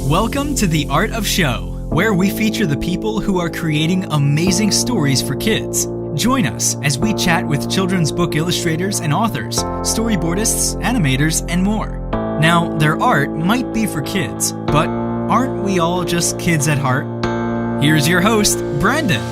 Welcome to The Art of Show, where we feature the people who are creating amazing stories for kids. Join us as we chat with children's book illustrators and authors, storyboardists, animators, and more. Now, their art might be for kids, but aren't we all just kids at heart? Here's your host, Brandon.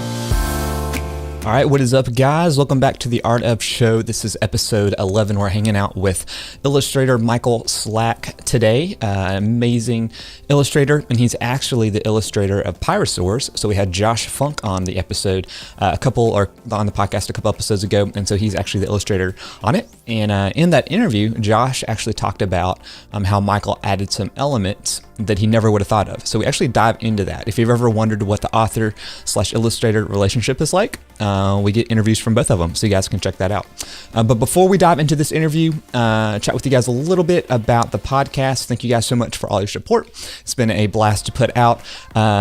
All right, what is up, guys? Welcome back to The Art of Show. This is episode 11. We're hanging out with illustrator Micheal Slack today, an amazing illustrator, and he's actually the illustrator of Pirasaurs. So we had Josh Funk on the episode, on the podcast a couple episodes ago, and so he's actually the illustrator on it. And in that interview, Josh actually talked about how Micheal added some elements that he never would have thought of. So we actually dive into that. If you've ever wondered what the author/illustrator relationship is like, we get interviews from both of them, so you guys can check that out. But before we dive into this interview, chat with you guys a little bit about the podcast. Thank you guys so much for all your support. It's been a blast to put out.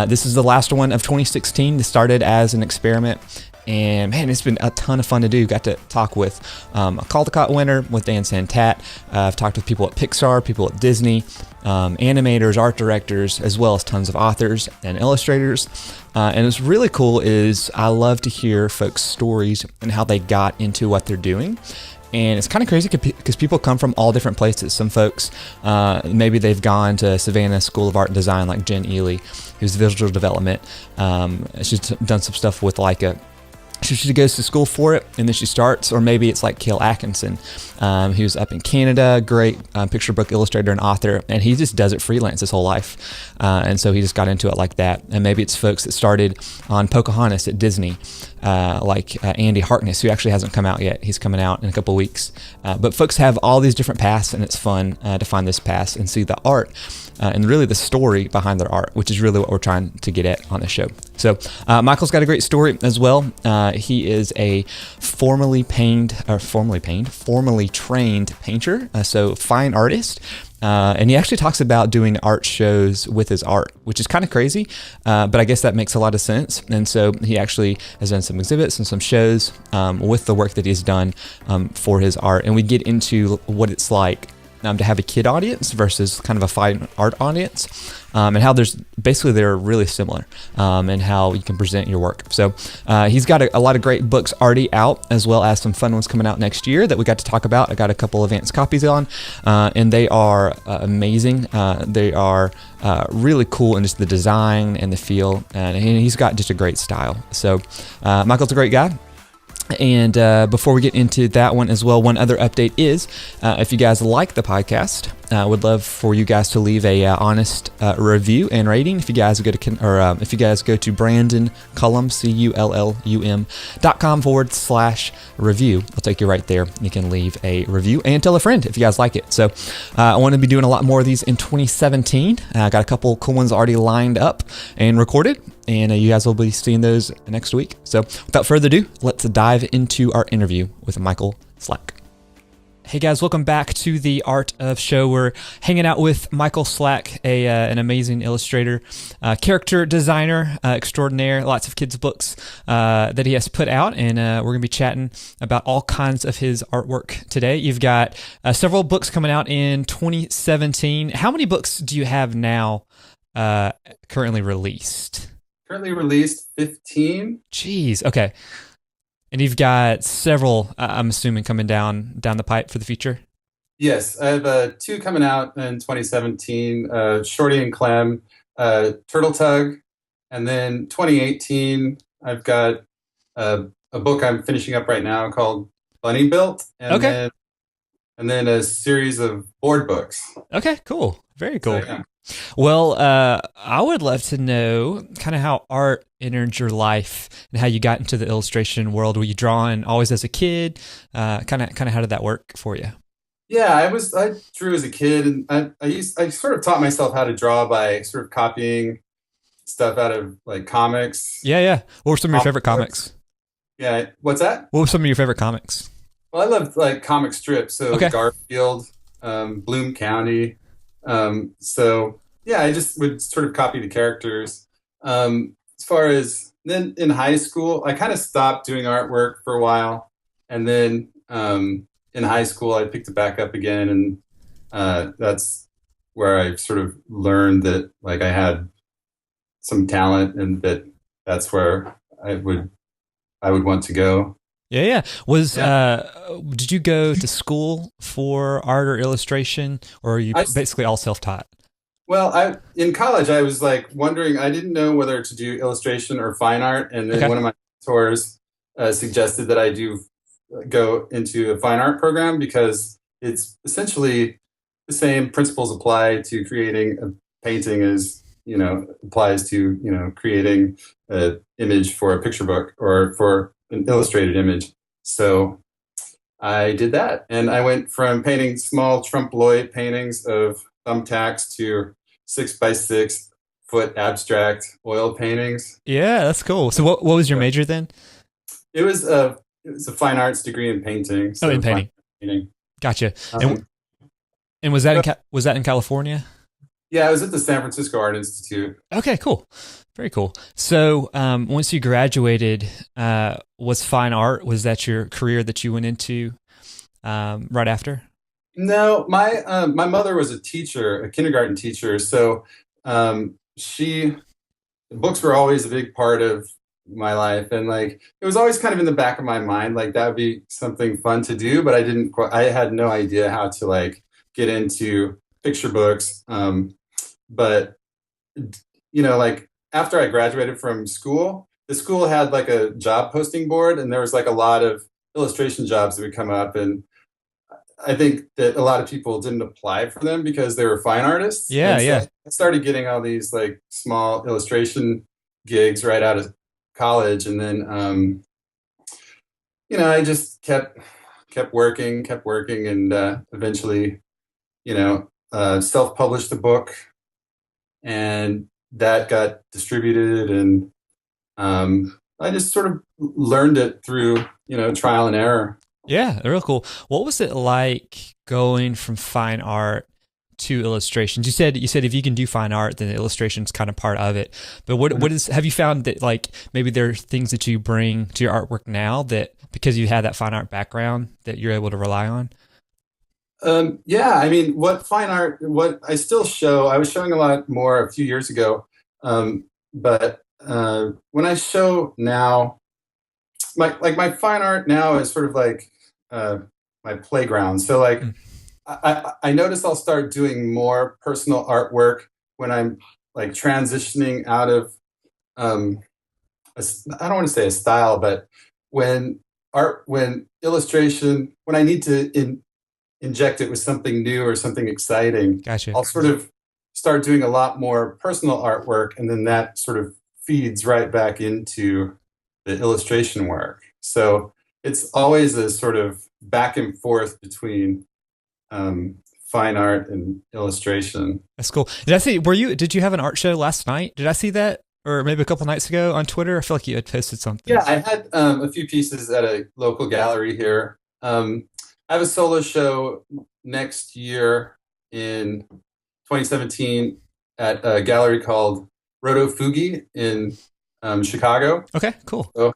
This is the last one of 2016. This started as an experiment. And man, it's been a ton of fun to do. Got to talk with a Caldecott winner, with Dan Santat. I've talked with people at Pixar, people at Disney, animators, art directors, as well as tons of authors and illustrators. And what's really cool is I love to hear folks' stories and how they got into what they're doing. And it's kind of crazy because people come from all different places. Some folks, maybe they've gone to Savannah School of Art and Design, like Jen Ely, who's visual development. She's done some stuff with Leica. She goes to school for it, and then she starts, or maybe it's like Cale Atkinson, who's up in Canada, great picture book illustrator and author, and he just does it freelance his whole life. And so he just got into it like that. And maybe it's folks that started on Pocahontas at Disney, like Andy Harkness, who actually hasn't come out yet. He's coming out in a couple of weeks. But folks have all these different paths, and it's fun to find this path and see the art and really the story behind their art, which is really what we're trying to get at on this show. So Micheal's got a great story as well. He is a formally trained painter, so fine artist. And he actually talks about doing art shows with his art, which is kind of crazy, but I guess that makes a lot of sense. And so he actually has done some exhibits and some shows with the work that he's done for his art. And we get into what it's like to have a kid audience versus kind of a fine art audience, and how they're really similar, and how you can present your work. So he's got a lot of great books already out, as well as some fun ones coming out next year that we got to talk about. I got a couple advanced copies on, and they are amazing. They are really cool in just the design and the feel, and he's got just a great style. So Micheal's a great guy. And before we get into that one as well, one other update is if you guys like the podcast, I would love for you guys to leave a honest review and rating. If you guys go to Brandon Cullum, CULLUM.com/review, I'll take you right there. You can leave a review and tell a friend if you guys like it. So I want to be doing a lot more of these in 2017. I got a couple cool ones already lined up and recorded, and you guys will be seeing those next week. So without further ado, let's dive into our interview with Micheal Slack. Hey guys, welcome back to The Art of Show. We're hanging out with Micheal Slack, an amazing illustrator, character designer extraordinaire, lots of kids' books that he has put out, and we're going to be chatting about all kinds of his artwork today. You've got several books coming out in 2017. How many books do you have now currently released? Currently released 15. Jeez, okay. And you've got several, I'm assuming, coming down the pipe for the future? Yes, I have 2 coming out in 2017, Shorty and Clem, Turtle Tug, and then 2018, I've got a book I'm finishing up right now called Bunny Built, and then a series of board books. Okay, cool. Very cool. So, yeah. Well, I would love to know kind of how art entered your life and how you got into the illustration world. Were you drawing always as a kid? Kind of how did that work for you? Yeah, I drew as a kid, and I sort of taught myself how to draw by sort of copying stuff out of like comics. Yeah. What were some of your favorite comics? Yeah, what's that? What were some of your favorite comics? Well, I loved like comic strips, so Okay. Garfield, Bloom County. So yeah, I just would sort of copy the characters. As far as then in high school, I kind of stopped doing artwork for a while, and then in high school I picked it back up again, and that's where I sort of learned that like I had some talent and that's where I would want to go. Yeah, yeah. Did you go to school for art or illustration, or are you basically all self-taught? Well, in college, I was like wondering, I didn't know whether to do illustration or fine art. And then one of my mentors suggested that I go into a fine art program because it's essentially the same principles apply to creating a painting as, applies to, creating an image for a picture book or for an illustrated image. So I did that. And I went from painting small trompe l'oeil paintings of thumbtacks to 6x6 foot abstract oil paintings. Yeah, that's cool. So what was your major then? It was a fine arts degree in painting. So in painting. Gotcha. And was that in California? Yeah, I was at the San Francisco Art Institute. Okay, cool. Very cool. So once you graduated, was fine art, was that your career that you went into right after? No, my mother was a teacher, a kindergarten teacher. So books were always a big part of my life. And like, it was always kind of in the back of my mind, like that would be something fun to do, but I had no idea how to like get into picture books. But like after I graduated from school, the school had like a job posting board and there was like a lot of illustration jobs that would come up. And I think that a lot of people didn't apply for them because they were fine artists. Yeah, so yeah. I started getting all these like small illustration gigs right out of college. And then, I just kept working and eventually, self-published a book and that got distributed. And I just sort of learned it through, trial and error. Yeah, real cool. What was it like going from fine art to illustrations? You said if you can do fine art, then illustration's kind of part of it. But have you found that like maybe there are things that you bring to your artwork now that because you have that fine art background that you're able to rely on? Yeah, I mean, what I still show, I was showing a lot more a few years ago. But when I show now, my fine art now is sort of like my playground. So like I notice I'll start doing more personal artwork when I'm like transitioning out of I don't want to say a style, but when illustration, when I need to inject it with something new or something exciting, Gotcha. I'll sort of start doing a lot more personal artwork, and then that sort of feeds right back into the illustration work. So it's always a sort of back and forth between fine art and illustration. That's cool. Did you have an art show last night? Did I see that? Or maybe a couple nights ago on Twitter? I feel like you had posted something. Yeah, I had a few pieces at a local gallery here. I have a solo show next year in 2017 at a gallery called Roto Fugi in Chicago. Okay, cool. So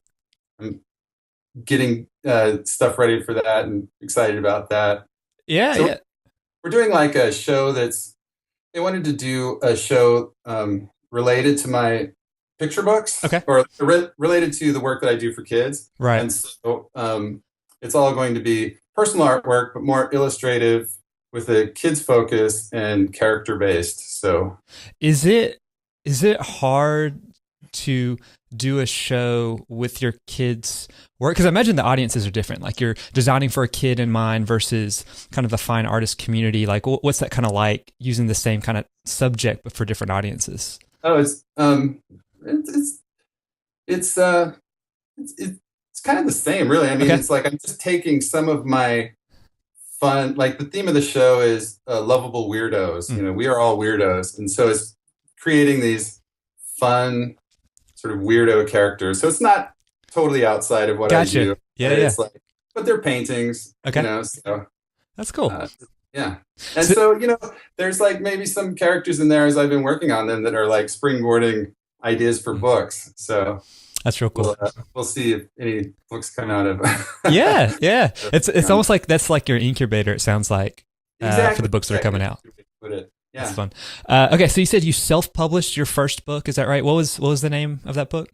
I'm getting stuff ready for that and excited about that. Yeah, so yeah. We're doing like a show they wanted to do a show related to my picture books. Okay. Or related to the work that I do for kids. Right. And so it's all going to be personal artwork, but more illustrative with a kids focus and character based. So is it hard to do a show with your kids' work? Because I imagine the audiences are different. Like you're designing for a kid in mind versus kind of the fine artist community. Like what's that kind of like using the same kind of subject but for different audiences? Oh, it's kind of the same, really. I mean, It's like I'm just taking some of my fun, like the theme of the show is lovable weirdos. We are all weirdos. And so it's creating these fun sort of weirdo characters. So it's not totally outside of what Gotcha. I do. Yeah, but yeah. It's like, but they're paintings, Okay. so. That's cool. Yeah. And so, there's like maybe some characters in there as I've been working on them that are like springboarding ideas for books. So that's real cool. We'll see if any books come out of. Yeah. It's almost like that's like your incubator. It sounds like exactly. for the books that are coming out. Put it. That's Yeah. fun. Okay, so you said you self-published your first book. Is that right? What was the name of that book?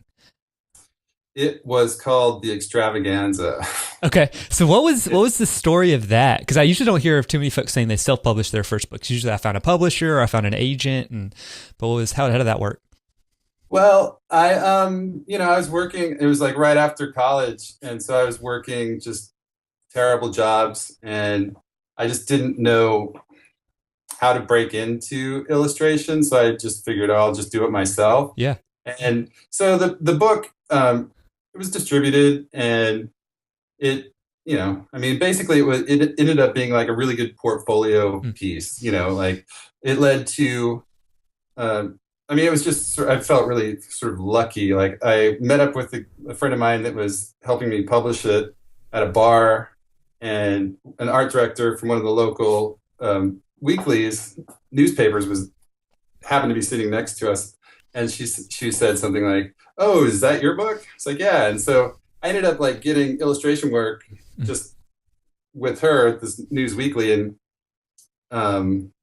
It was called The Extravaganza. Okay, so what was the story of that? Because I usually don't hear of too many folks saying they self-published their first books. Usually, I found a publisher or I found an agent, but how did that work? Well, I was working, it was like right after college. And so I was working just terrible jobs, and I just didn't know how to break into illustration. So I just figured, oh, I'll just do it myself. Yeah. And so the book, it was distributed, and it, I mean, basically it ended up being like a really good portfolio piece, like it led to, I mean, it was just, I felt really sort of lucky. Like I met up with a friend of mine that was helping me publish it at a bar, and an art director from one of the local weeklies, newspapers, happened to be sitting next to us. And she said something like, "Oh, is that your book?" It's like, "Yeah." And so I ended up like getting illustration work just with her at this news weekly. And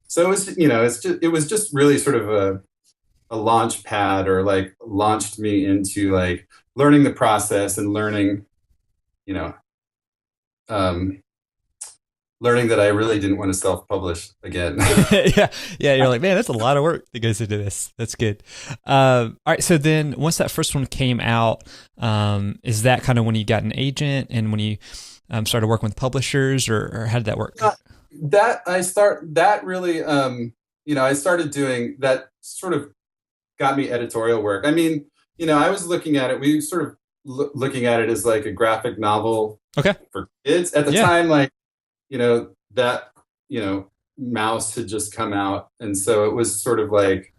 so it was, it was just really sort of a launch pad, or like launched me into like learning the process and learning, you know, learning that I really didn't want to self-publish again. Yeah, yeah. You're like, man, that's a lot of work that goes into this. That's good. All right. So then, once that first one came out, is that kind of when you got an agent and when you started working with publishers, or how did that work? That really, I started doing that. Sort of got me editorial work. I mean, I was looking at it. We sort of looking at it as like a graphic novel, okay, for kids at the time. Like, that, Mouse had just come out. And so it was sort of like,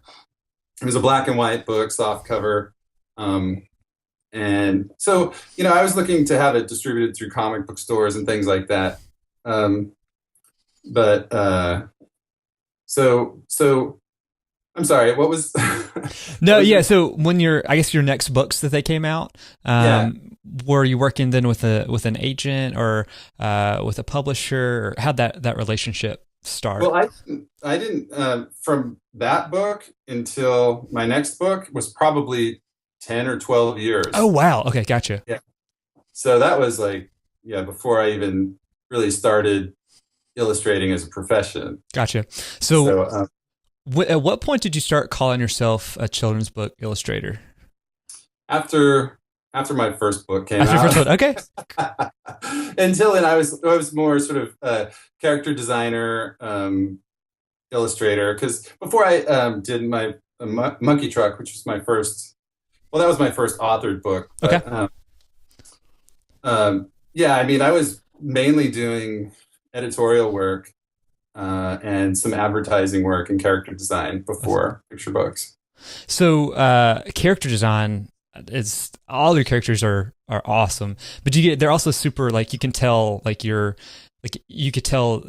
it was a black and white book, soft cover. And so, I was looking to have it distributed through comic book stores and things like that. So I'm sorry, what was No, yeah. So when I guess your next books that they came out, were you working then with an agent or with a publisher? Or how'd that relationship start? Well, I didn't from that book until my next book was probably 10 or 12 years. Oh, wow. Okay, gotcha. Yeah. So that was like, before I even really started illustrating as a profession. Gotcha. So at what point did you start calling yourself a children's book illustrator? After my first book came out. Okay. Until then, I was more sort of a character designer, illustrator. Because before I did my Monkey Truck, which was my first, that was my first authored book. But, okay. I mean, I was mainly doing editorial work and some advertising work and character design before picture books. So character design is, all your characters are awesome, but they're also super, like, you can tell, like, you could tell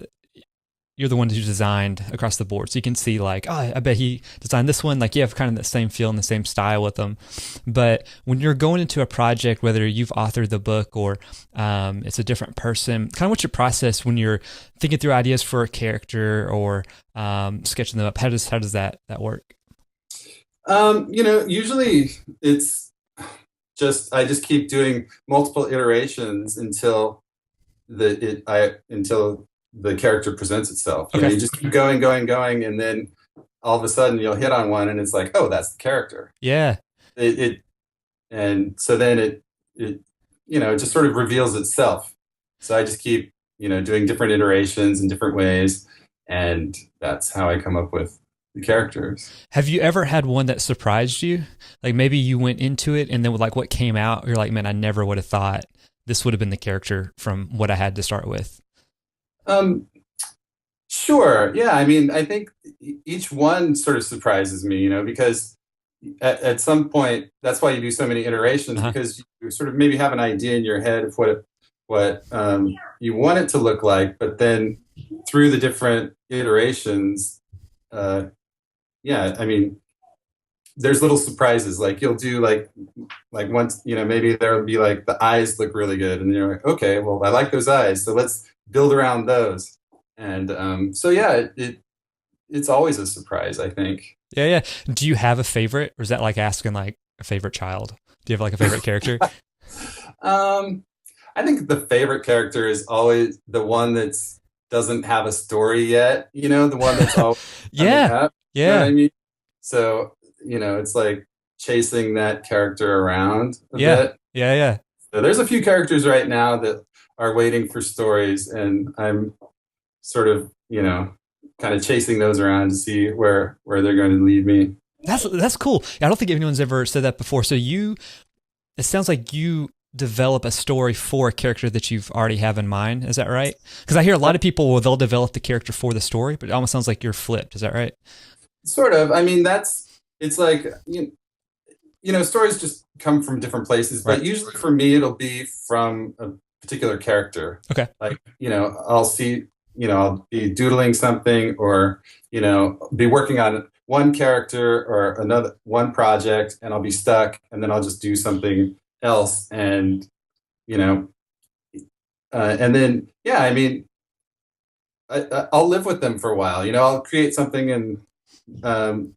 you're the one who designed across the board. So you can see like, oh, I bet he designed this one. Like, you have kind of the same feel and the same style with them. But when you're going into a project, whether you've authored the book or it's a different person, kind of what's your process when you're thinking through ideas for a character or sketching them up? How does that work? Usually it's I just keep doing multiple iterations until the character presents itself. Okay. You just keep going, and then all of a sudden you'll hit on one, and it's like, oh, that's the character. Yeah. And so then it just sort of reveals itself. So I just keep doing different iterations in different ways, and that's how I come up with the characters. Have you ever had one that surprised you? Like, maybe you went into it and then with like what came out, you're like, man, I never would have thought this would have been the character from what I had to start with. Sure. Yeah. I mean, I think each one sort of surprises me, because at some point, that's why you do so many iterations, because you sort of maybe have an idea in your head of what you want it to look like, but then through the different iterations, I mean, there's little surprises. Like, you'll do like once, maybe there'll be like the eyes look really good, and you're like, okay, well, I like those eyes, so let's build around those. And it's always a surprise, I think. Yeah, yeah. Do you have a favorite, or is that like asking like a favorite child? Do you have like a favorite character? Um, I think the favorite character is always the one that's doesn't have a story yet, the one that's always coming Yeah, up. You know what I yeah, mean? So, it's like chasing that character around a yeah, bit. yeah, yeah. So there's a few characters right now that are waiting for stories, and I'm sort of, kind of chasing those around to see where they're going to lead me. That's cool. I don't think anyone's ever said that before. So it sounds like you develop a story for a character that you've already have in mind. Is that right? Because I hear a lot of people they'll develop the character for the story, but it almost sounds like you're flipped. Is that right? Sort of. I mean, it's like, stories just come from different places, but Right. usually for me, it'll be from a particular character. Okay. Like, I'll see, I'll be doodling something, or, be working on one character or another one project, and I'll be stuck, and then I'll just do something else. And, you know, and then, yeah, I mean, I'll live with them for a while. I'll create something and um,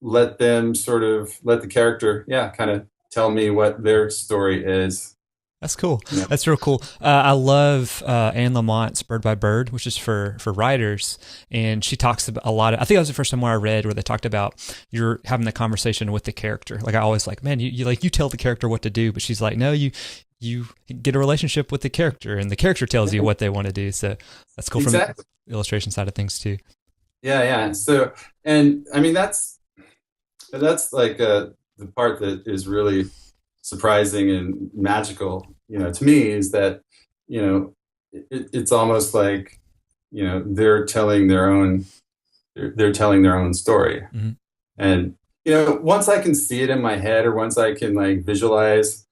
let the character, yeah, kind of tell me what their story is. That's cool. Yeah. That's real cool. I love Anne Lamont's Bird by Bird, which is for writers, and she talks about a lot of. I think that was the first time where I read where they talked about you're having the conversation with the character. Like I always like, man, you tell the character what to do, but she's like, no, you get a relationship with the character, and the character tells you what they want to do. So that's cool Exactly. from the illustration side of things too. Yeah. So, and I mean, that's like the part that is really surprising and magical, to me, is that, it's almost like, they're telling their own, they're telling their own story. Mm-hmm. And, once I can see it in my head, or once I can like visualize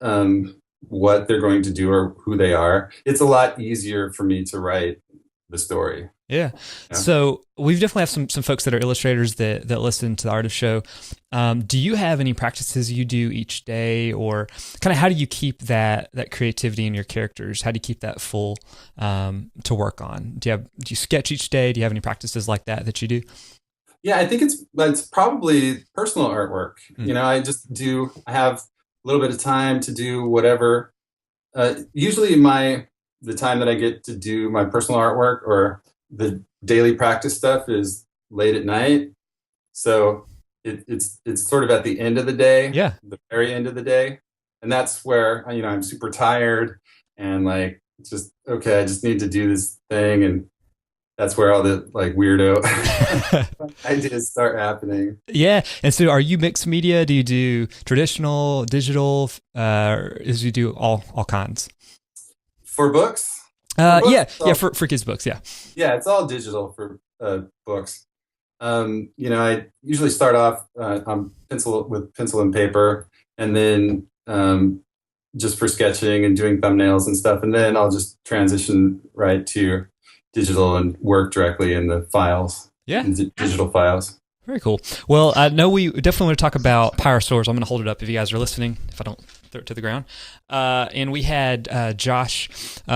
what they're going to do or who they are, it's a lot easier for me to write the story. Yeah. Yeah. So we've definitely have some folks that are illustrators that listen to the Art of Show. Do you have any practices you do each day, or kind of how do you keep that creativity in your characters? How do you keep that full to work on? Do you sketch each day? Do you have any practices like that you do? Yeah, I think it's probably personal artwork. Mm. I have a little bit of time to do whatever. Usually the time that I get to do my personal artwork or the daily practice stuff is late at night. So it's sort of at the end of the day, Yeah. the very end of the day. And that's where, I'm super tired and like, it's just, okay, I just need to do this thing. And that's where all the like weirdo ideas start happening. Yeah. And so are you mixed media? Do you do traditional, digital, as you do all kinds? For books? Yeah, for kids' books, yeah. Yeah, it's all digital for books. I usually start off on pencil and paper, and then just for sketching and doing thumbnails and stuff, and then I'll just transition right to digital and work directly in the files. Yeah, in digital files. Very cool. Well, I know we definitely want to talk about Pirasaurs. I'm going to hold it up if you guys are listening, if I don't throw it to the ground. And we had Josh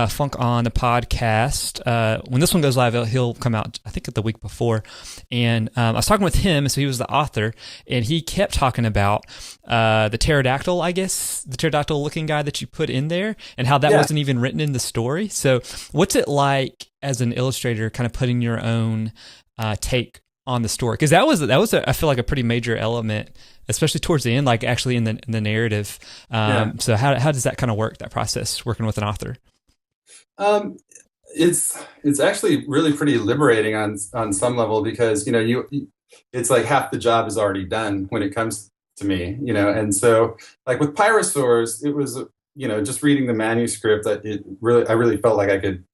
Funk on the podcast. When this one goes live, he'll come out, I think, the week before. And I was talking with him, so he was the author, and he kept talking about the pterodactyl, I guess, the pterodactyl-looking guy that you put in there, and how that wasn't even written in the story. So what's it like as an illustrator kind of putting your own take on the story? Because that was I feel like a pretty major element, especially towards the end, like actually in the narrative. So how does that kind of work, that process, working with an author? It's actually really pretty liberating on some level, because it's like half the job is already done when it comes to me, and so like with Pirasaurs, it was just reading the manuscript that I really felt like I could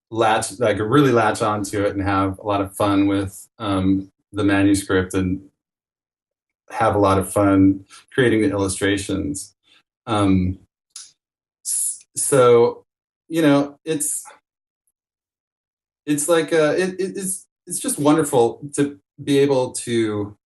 really latch onto it and have a lot of fun with the manuscript and have a lot of fun creating the illustrations. So, it's like it's just wonderful to be able to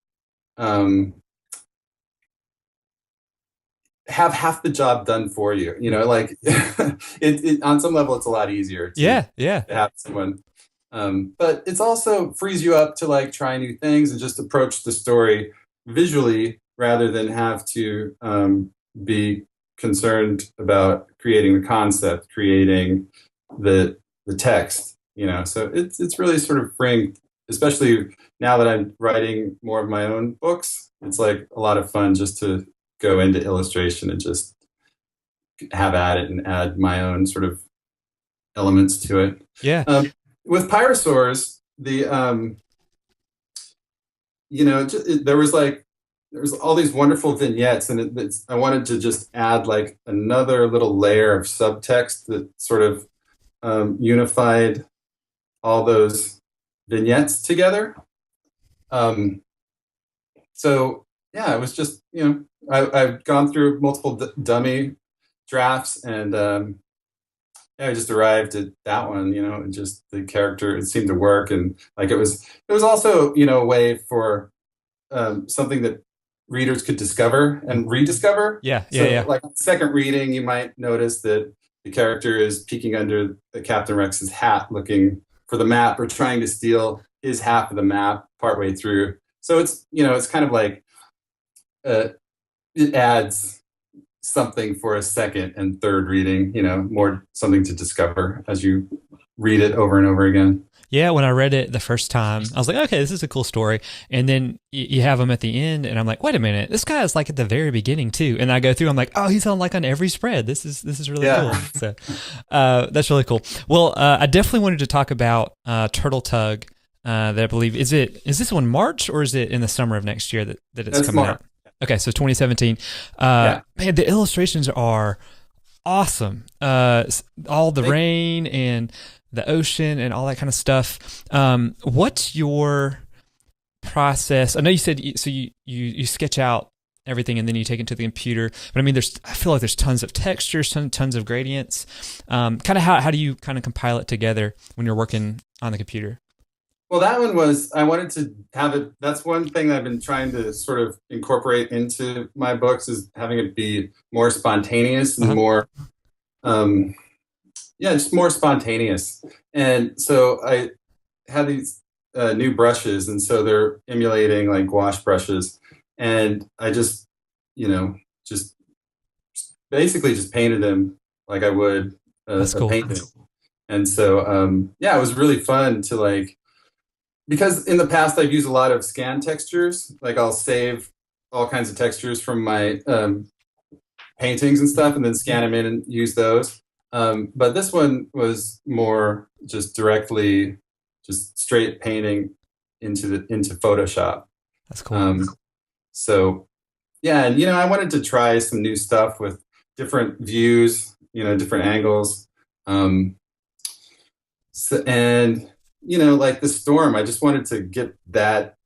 have half the job done for you. Like it on some level, it's a lot easier to have someone But it's also frees you up to like try new things and just approach the story visually rather than have to be concerned about creating the concept, creating the text. So it's really sort of freeing, especially now that I'm writing more of my own books. It's like a lot of fun just to go into illustration and just have at it and add my own sort of elements to it. Yeah. With Pirasaurs, there was all these wonderful vignettes, and I wanted to just add like another little layer of subtext that sort of unified all those vignettes together. So yeah, it was just, I've gone through multiple dummy drafts, and I just arrived at that one, and just the character, it seemed to work. And like, it was also, a way for something that readers could discover and rediscover. Yeah. Like second reading, you might notice that the character is peeking under the Captain Rex's hat, looking for the map, or trying to steal his half of the map partway through. So it's, it's kind of like, it adds something for a second and third reading, more something to discover as you read it over and over again. Yeah, when I read it the first time, I was like, okay, this is a cool story. And then you have him at the end, and I'm like, wait a minute, this guy is like at the very beginning too. And I go through, I'm like, oh, he's on every spread. This is really cool. So that's really cool. Well, I definitely wanted to talk about Turtle Tug. That I believe is this one March, or is it in the summer of next year that it's That's coming March. out? Okay, so 2017. Man, the illustrations are awesome. All the rain and the ocean and all that kind of stuff. What's your process? I know you said you sketch out everything and then you take it to the computer, but I mean, I feel like there's tons of textures, tons of gradients. Kind of how do you kind of compile it together when you're working on the computer? Well, that one was, I wanted to have it. That's one thing that I've been trying to sort of incorporate into my books, is having it be more spontaneous and more, just more spontaneous. And so I had these new brushes, and so they're emulating like gouache brushes. And I just, just basically just painted them like I would a painting. And so, it was really fun to like, because in the past I've used a lot of scan textures. Like I'll save all kinds of textures from my paintings and stuff, and then scan them in and use those. But this one was more just directly, just straight painting into Photoshop. That's cool. So yeah, and I wanted to try some new stuff with different views, different angles. Like the storm, I just wanted to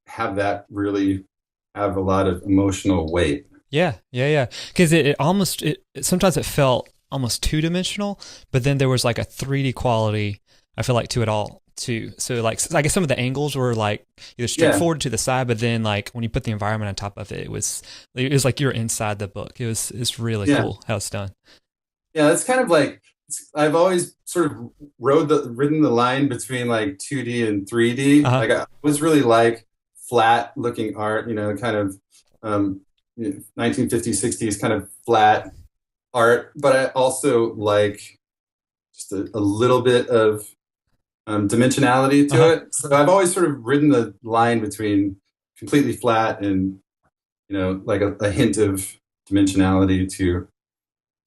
have that really have a lot of emotional weight. Yeah. Because sometimes it felt almost two-dimensional, but then there was like a 3D quality, I feel like, to it all too. So like, I guess some of the angles were like either straightforward to the side, but then like when you put the environment on top of it, it was like you're inside the book. It's really cool how it's done. Yeah, it's kind of like, I've always sort of ridden the line between like 2D and 3D. Like I was really like flat looking art, kind of 1950s, 60s kind of flat art, but I also like just a little bit of dimensionality to it. So I've always sort of ridden the line between completely flat and, like a hint of dimensionality to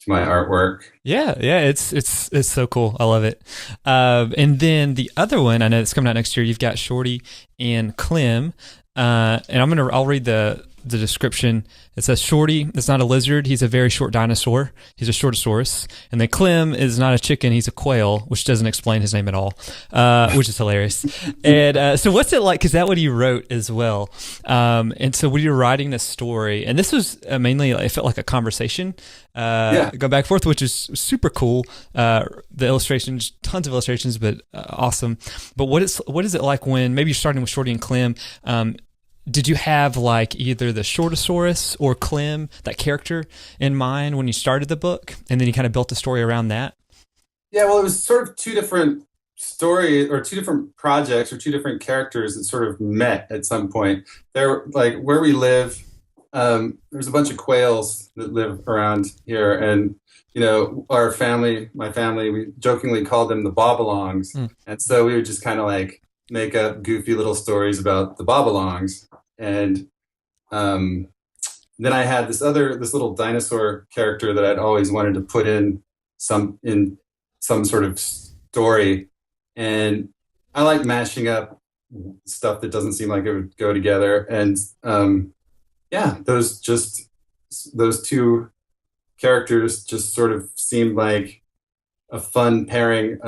my artwork. Yeah, it's so cool. I love it. And then the other one, I know it's coming out next year. You've got Shorty and Clem, and I'll read the description. It says, Shorty is not a lizard. He's a very short dinosaur. He's a shortosaurus. And then Clem is not a chicken. He's a quail, which doesn't explain his name at all, which is hilarious. And so what's it like? Because that what you wrote as well. And so when you're writing this story, and this was mainly, it felt like a conversation, go back and forth, which is super cool. The illustrations, tons of illustrations, but awesome. But what is it like when maybe you're starting with Shorty and Clem? Did you have like either the Shortosaurus or Clem, that character, in mind when you started the book, and then you kind of built the story around that? Yeah, well, it was sort of two different story or two different projects or two different characters that sort of met at some point. There, like where we live, there's a bunch of quails that live around here, and our family, my family, we jokingly called them the bobalongs, and so we would just kind of like make up goofy little stories about the bobalongs, and then I had this little dinosaur character that I'd always wanted to put in some sort of story. And I like mashing up stuff that doesn't seem like it would go together. And yeah, those two characters just sort of seemed like a fun pairing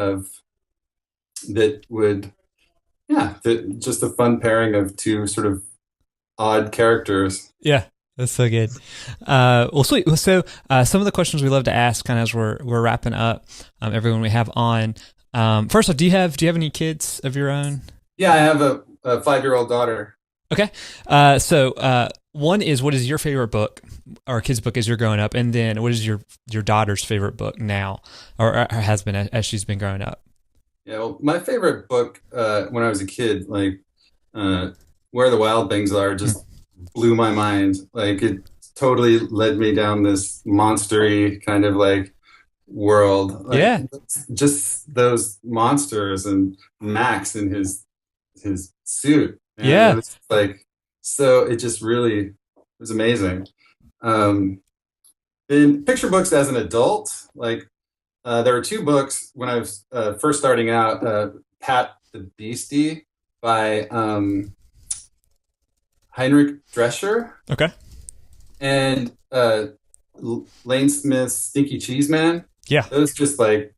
just a fun pairing of two sort of odd characters. Yeah. That's so good. Well, sweet. So some of the questions we love to ask kind of as we're wrapping up, everyone we have on. First off, do you have any kids of your own? Yeah, I have a 5-year-old daughter. Okay. So one is, what is your favorite book or kid's book as you're growing up? And then what is your daughter's favorite book now, or has been as she's been growing up? Yeah, well, my favorite book when I was a kid, like Where the Wild Things Are, just blew my mind. Like it totally led me down this monstery kind of like world. Like, yeah, just those monsters and Max in his suit. And yeah, it was like, so it just really was amazing. In picture books as an adult, like there were two books when I was first starting out. Pat the Beastie by Heinrich Drescher. Okay. And Lane Smith's Stinky Cheese Man. Yeah. Those just like,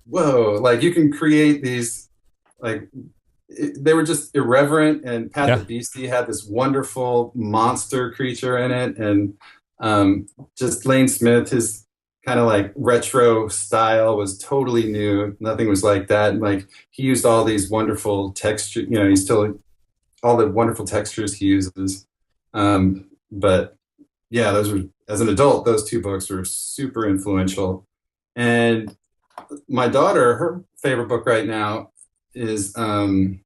whoa, like you can create these, like, they were just irreverent, and Pat the Beastie had this wonderful monster creature in it. And just Lane Smith, his kind of like retro style was totally new. Nothing was like that. And like he used all these wonderful texture, he's still all the wonderful textures he uses. But yeah, those were, as an adult, those two books were super influential. And my daughter, her favorite book right now is the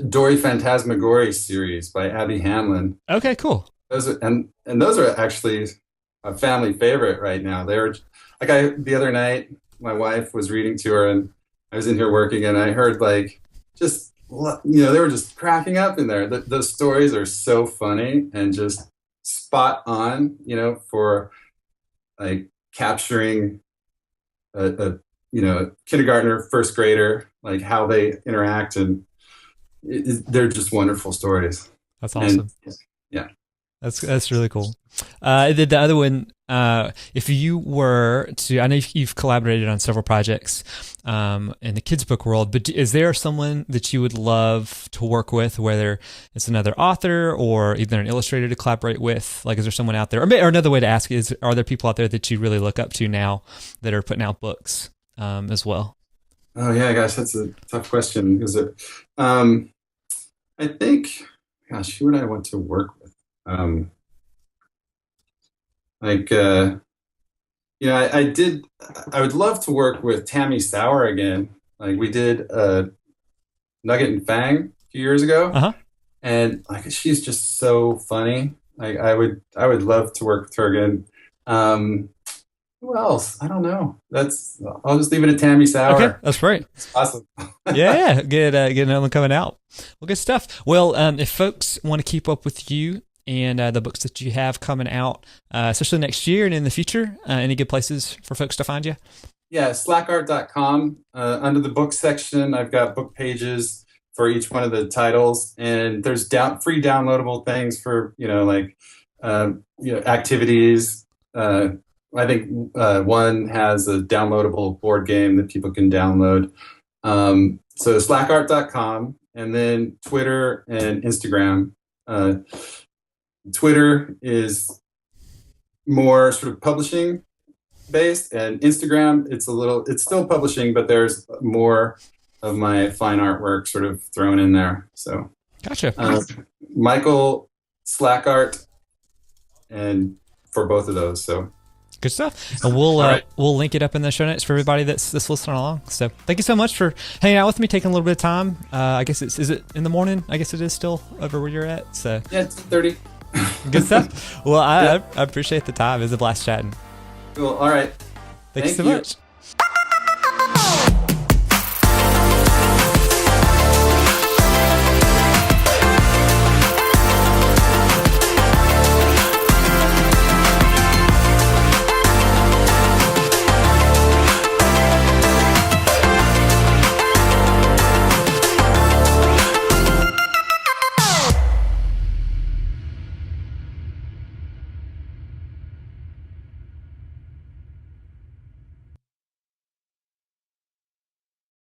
Dory Phantasmagoria series by Abby Hamlin. Okay, cool. Those are actually a family favorite right now. They were like, the other night, my wife was reading to her, and I was in here working, and I heard like just, they were just cracking up in there. Those stories are so funny and just spot on, for like capturing a kindergartner, first grader, like how they interact, and they're just wonderful stories. That's awesome. And, yeah. That's really cool. The other one, if you were to, I know you've collaborated on several projects in the kids book world, but is there someone that you would love to work with, whether it's another author or either an illustrator to collaborate with? Like, is there someone out there, or another way to ask is, are there people out there that you really look up to now that are putting out books as well? Oh yeah, gosh, that's a tough question. Is it? I think, gosh, who would I want to work with? I would love to work with Tammy Sauer again. Like we did Nugget and Fang a few years ago. And like she's just so funny. Like I would love to work with her again. Who else? I don't know. I'll just leave it at Tammy Sauer. Okay, that's great. It's awesome. Yeah, get another one coming out. Well, good stuff. Well, if folks want to keep up with you and the books that you have coming out, especially next year and in the future, any good places for folks to find you? Yeah, slackart.com. Under the book section, I've got book pages for each one of the titles, and there's free downloadable things for activities. I think one has a downloadable board game that people can download. So slackart.com, and then Twitter and Instagram. Twitter is more sort of publishing based, and Instagram, it's still publishing, but there's more of my fine artwork sort of thrown in there. So gotcha. Micheal Slackart, and for both of those. So Good stuff. And we'll link it up in the show notes for everybody that's listening along. So thank you so much for hanging out with me, taking a little bit of time. I guess is it in the morning? I guess it is still over where you're at. So yeah, it's 30. Good stuff. Well, I appreciate the time. It was a blast chatting. Cool. All right. Thanks so you. much.